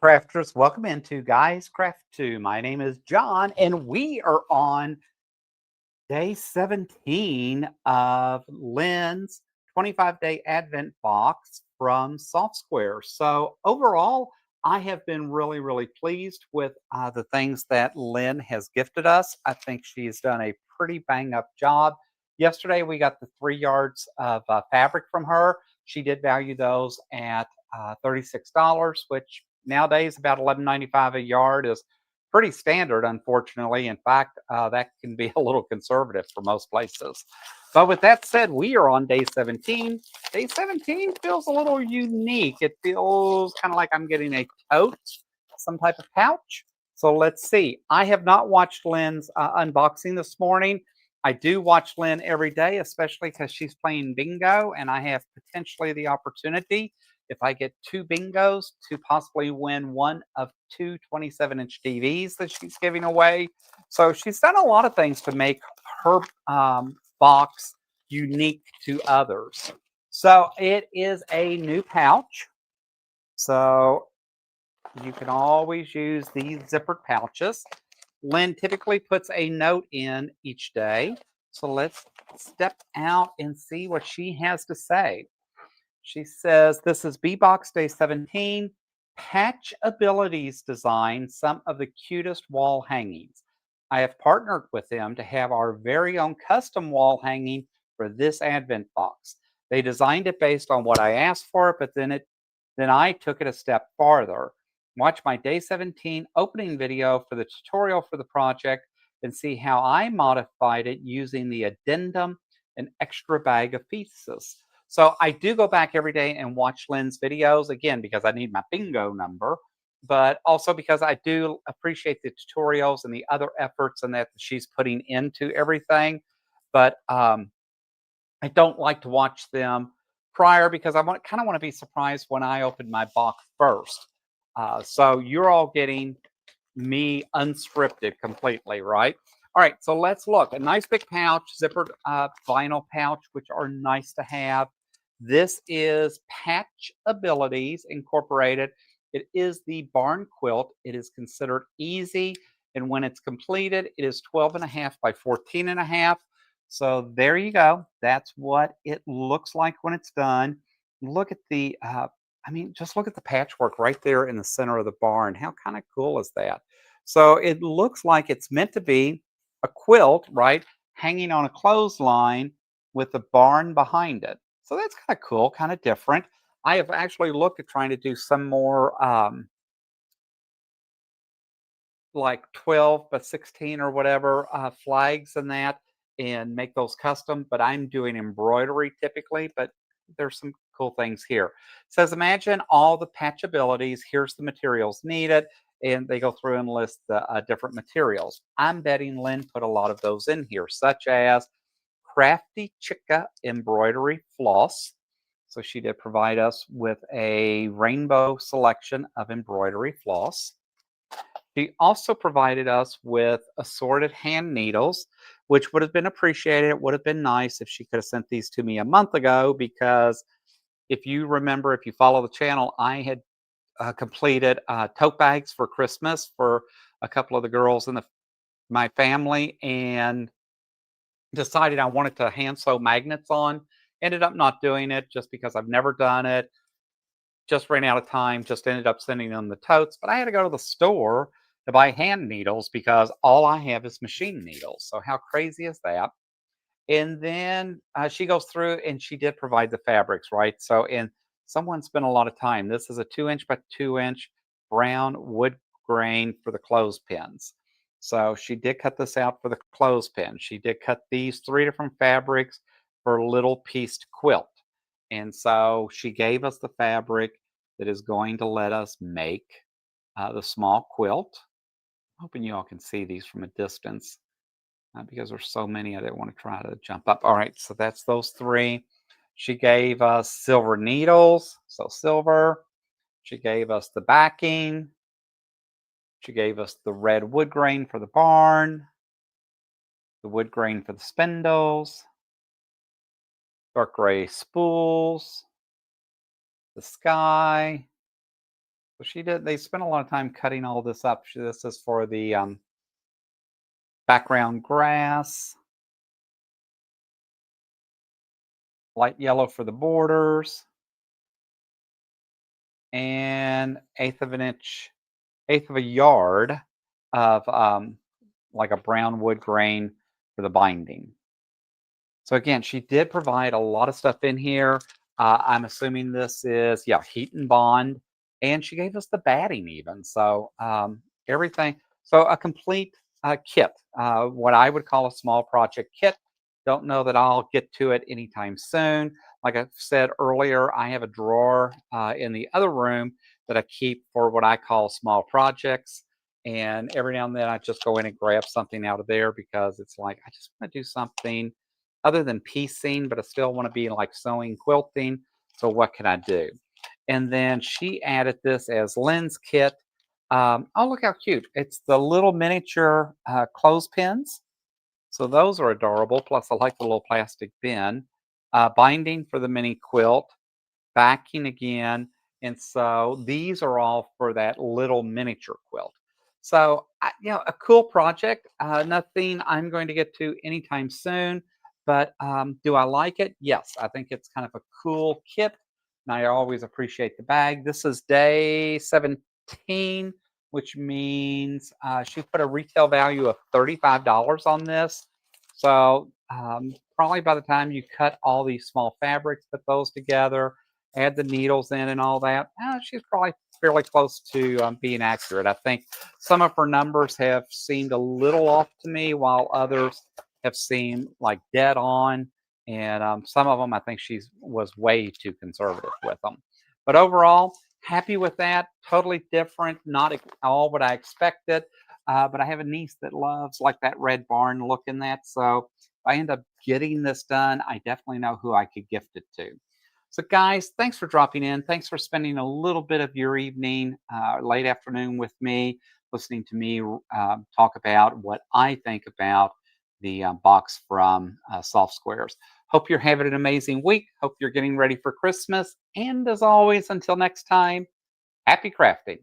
crafters, welcome into Guys Craft 2. My name is John, and we are on day 17 of Lynn's 25-day Advent box from Soft Square. So overall, I have been really pleased with the things that Lynn has gifted us. I think she's done a pretty bang-up job. Yesterday, we got the 3 yards of fabric from her. She did value those at $36, which nowadays about $11.95 a yard is pretty standard, unfortunately. In fact, that can be a little conservative for most places. But with that said, we are on day 17. Day 17 feels a little unique. It feels kind of like I'm getting a tote, some type of pouch. So let's see. I have not watched Lynn's unboxing this morning. I do watch Lynn every day, especially because she's playing bingo, and I have potentially the opportunity, if I get 2 bingos, to possibly win one of 2 27-inch TVs that she's giving away. So she's done a lot of things to make her box unique to others. So it is a new pouch. So you can always use these zippered pouches. Lynn typically puts a note in each day. So let's step out and see what she has to say. She says, this is B-Box Day 17. Patch Abilities design some of the cutest wall hangings. I have partnered with them to have our very own custom wall hanging for this Advent box. They designed it based on what I asked for, but then I took it a step farther. Watch my Day 17 opening video for the tutorial for the project and see how I modified it using the addendum and extra bag of pieces. So I do go back every day and watch Lynn's videos, again, because I need my bingo number, but also because I do appreciate the tutorials and the other efforts and that she's putting into everything. But I don't like to watch them prior because I kind of want to be surprised when I open my box first. So you're all getting me unscripted completely, right? All right, so let's look. A nice big pouch, zippered vinyl pouch, which are nice to have. This is Patch Abilities Incorporated. It is the barn quilt. It is considered easy, and when it's completed, it is 12.5 by 14.5. So there you go. That's what it looks like when it's done. Look at the, just look at the patchwork right there in the center of the barn. How kind of cool is that? So it looks like it's meant to be a quilt, right? Hanging on a clothesline with the barn behind it. So that's kind of cool, kind of different. I have actually looked at trying to do some more like 12 by 16 or whatever flags and that and make those custom, but I'm doing embroidery typically, but there's some cool things here. It says, imagine all the patch abilities. Here's the materials needed. And they go through and list the different materials. I'm betting Lynn put a lot of those in here, such as Crafty Chica embroidery floss. So she did provide us with a rainbow selection of embroidery floss. She also provided us with assorted hand needles, which would have been appreciated. It would have been nice if she could have sent these to me a month ago, because if you remember, if you follow the channel, I had completed tote bags for Christmas for a couple of the girls in my family, and decided I wanted to hand sew magnets on. Ended up not doing it just because I've never done it. Just ran out of time, just ended up sending them the totes. But I had to go to the store to buy hand needles because all I have is machine needles. So how crazy is that? And then she goes through and she did provide the fabrics, right? So, and someone spent a lot of time. This is a 2-inch by 2-inch brown wood grain for the clothespins. So she did cut this out for the clothespin. She did cut these 3 different fabrics for a little pieced quilt. And so she gave us the fabric that is going to let us make the small quilt. I'm hoping you all can see these from a distance because there's so many I didn't want to try to jump up. All right, so that's those 3. She gave us silver needles, so silver. She gave us the backing. She gave us the red wood grain for the barn, the wood grain for the spindles, dark gray spools, the sky, So she did. They spent a lot of time cutting all this up. This is for the background grass, light yellow for the borders, and eighth of a yard of like a brown wood grain for the binding. So again, she did provide a lot of stuff in here. I'm assuming this is, yeah, heat and bond, and she gave us the batting even. So everything. So a complete kit, what I would call a small project kit. Don't know that I'll get to it anytime soon. Like I said earlier, I have a drawer in the other room that I keep for what I call small projects. And every now and then I just go in and grab something out of there because it's like I just want to do something other than piecing, but I still want to be like sewing, quilting. So what can I do? And then she added this as Lynn's kit. Oh, look how cute. It's the little miniature clothespins. So those are adorable. Plus, I like the little plastic bin. Binding for the mini quilt, backing again. And so these are all for that little miniature quilt. So, a cool project. Nothing I'm going to get to anytime soon. But do I like it? Yes, I think it's kind of a cool kit. And I always appreciate the bag. This is day 17, which means she put a retail value of $35 on this. So probably by the time you cut all these small fabrics, put those together, add the needles in and all that, she's probably fairly close to being accurate. I think some of her numbers have seemed a little off to me, while others have seemed like dead on. And some of them, I think she was way too conservative with them. But overall, happy with that. Totally different, not at all what I expected. But I have a niece that loves like that red barn look in that. So if I end up getting this done, I definitely know who I could gift it to. So, guys, thanks for dropping in. Thanks for spending a little bit of your evening, late afternoon with me, listening to me talk about what I think about the box from Soft Squares. Hope you're having an amazing week. Hope you're getting ready for Christmas. And as always, until next time, happy crafting.